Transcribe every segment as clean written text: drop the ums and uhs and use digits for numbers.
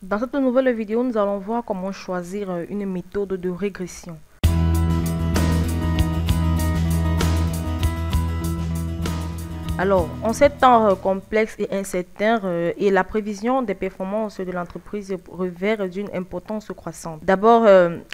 Dans cette nouvelle vidéo, nous allons voir comment choisir une méthode de régression. Alors, en ces temps complexes et incertains et la prévision des performances de l'entreprise revêt d'une importance croissante. D'abord,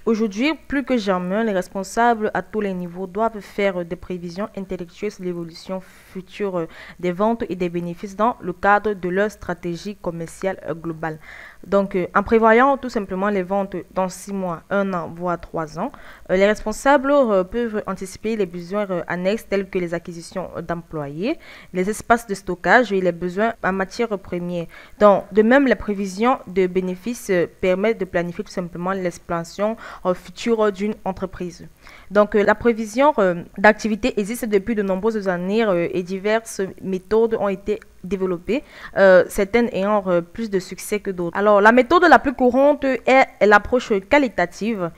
aujourd'hui, plus que jamais, les responsables à tous les niveaux doivent faire des prévisions intellectuelles sur l'évolution future des ventes et des bénéfices dans le cadre de leur stratégie commerciale globale. Donc, en prévoyant tout simplement les ventes dans 6 mois, 1 an, voire 3 ans, les responsables peuvent anticiper les besoins annexes tels que les acquisitions d'employés, les espaces de stockage et les besoins en matière première. Donc, de même, les prévisions de bénéfices permettent de planifier tout simplement l'expansion future d'une entreprise. Donc, la prévision d'activité existe depuis de nombreuses années et diverses méthodes ont été développées, certaines ayant plus de succès que d'autres. Alors, la méthode la plus courante est l'approche qualitative,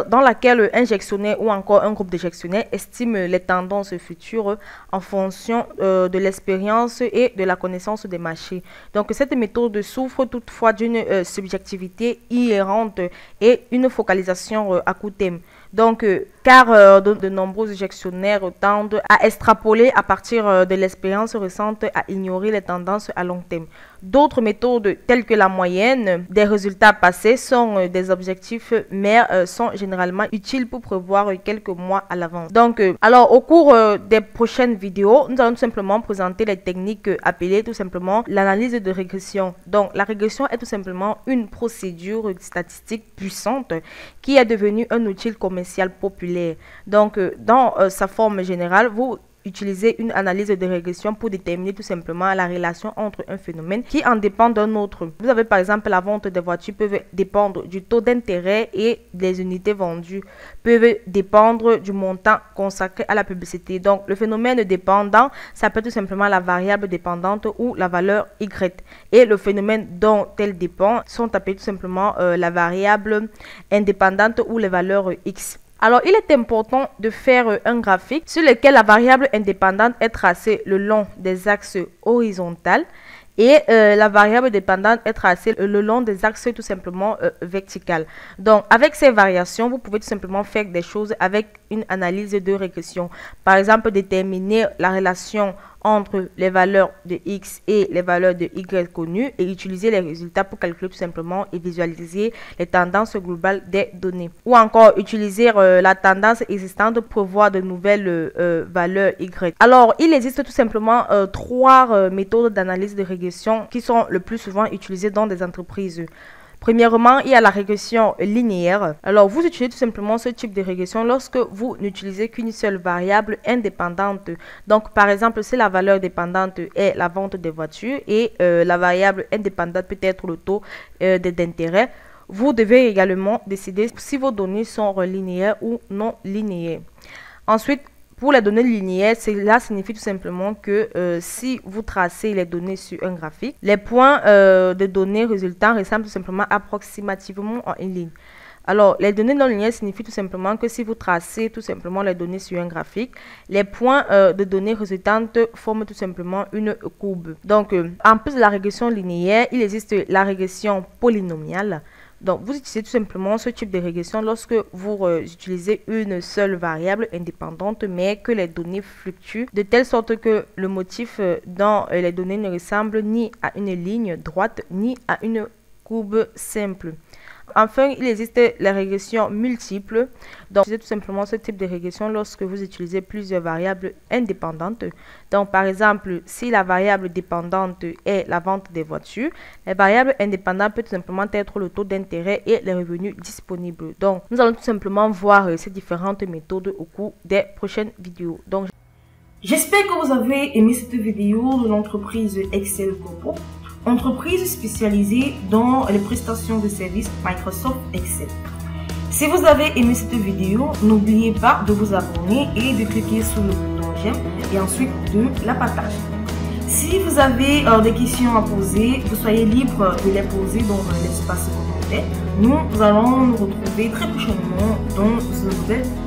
dans laquelle un gestionnaire ou encore un groupe de gestionnaires estime les tendances futures en fonction de l'expérience et de la connaissance des marchés. Donc, cette méthode souffre toutefois d'une subjectivité inhérente et une focalisation à court terme. Donc, car de nombreux gestionnaires tendent à extrapoler à partir de l'expérience récente, à ignorer les tendances à long terme. D'autres méthodes, telles que la moyenne des résultats passés, sont des objectifs, mais sont généralement utiles pour prévoir quelques mois à l'avance. Donc, alors, au cours des prochaines vidéos, nous allons tout simplement présenter les techniques appelées tout simplement l'analyse de régression. Donc, la régression est tout simplement une procédure statistique puissante qui est devenue un outil commercial populaire. Donc, dans sa forme générale, vous utilisez une analyse de régression pour déterminer tout simplement la relation entre un phénomène qui en dépend d'un autre. Vous avez par exemple la vente des voitures peuvent dépendre du taux d'intérêt et des unités vendues peuvent dépendre du montant consacré à la publicité. Donc, le phénomène dépendant, ça peut être tout simplement la variable dépendante ou la valeur Y. Et le phénomène dont elle dépend sont appelés tout simplement la variable indépendante ou les valeurs X. Alors, il est important de faire un graphique sur lequel la variable indépendante est tracée le long des axes horizontaux et la variable dépendante est tracée le long des axes tout simplement verticales. Donc, avec ces variations, vous pouvez tout simplement faire des choses avec une analyse de régression. Par exemple, déterminer la relation entre les valeurs de X et les valeurs de Y connues et utiliser les résultats pour calculer tout simplement et visualiser les tendances globales des données. Ou encore utiliser la tendance existante pour voir de nouvelles valeurs Y. Alors, il existe tout simplement 3 méthodes d'analyse de régression qui sont le plus souvent utilisées dans des entreprises. Premièrement, il y a la régression linéaire. Alors, vous utilisez tout simplement ce type de régression lorsque vous n'utilisez qu'une seule variable indépendante. Donc, par exemple, si la valeur dépendante est la vente des voitures et la variable indépendante peut être le taux d'intérêt, vous devez également décider si vos données sont linéaires ou non linéaires. Ensuite, pour les données linéaires, cela signifie tout simplement que si vous tracez les données sur un graphique, les points de données résultants ressemblent tout simplement approximativement en une ligne. Alors, les données non linéaires signifient tout simplement que si vous tracez tout simplement les données sur un graphique, les points de données résultantes forment tout simplement une courbe. Donc, en plus de la régression linéaire, il existe la régression polynomiale. Donc, vous utilisez tout simplement ce type de régression lorsque vous utilisez une seule variable indépendante, mais que les données fluctuent de telle sorte que le motif dans les données ne ressemble ni à une ligne droite, ni à une courbe simple. Enfin, il existe les régressions multiples. Donc, c'est tout simplement ce type de régression lorsque vous utilisez plusieurs variables indépendantes. Donc, par exemple, si la variable dépendante est la vente des voitures, les variables indépendantes peuvent tout simplement être le taux d'intérêt et les revenus disponibles. Donc, nous allons tout simplement voir ces différentes méthodes au cours des prochaines vidéos. Donc, j'espère que vous avez aimé cette vidéo de l'entreprise Excel Global, entreprise spécialisée dans les prestations de services Microsoft Excel. Si vous avez aimé cette vidéo, n'oubliez pas de vous abonner et de cliquer sur le bouton j'aime et ensuite de la partager. Si vous avez des questions à poser, vous soyez libre de les poser dans l'espace commentaire. Nous allons nous retrouver très prochainement dans une nouvelle vidéo.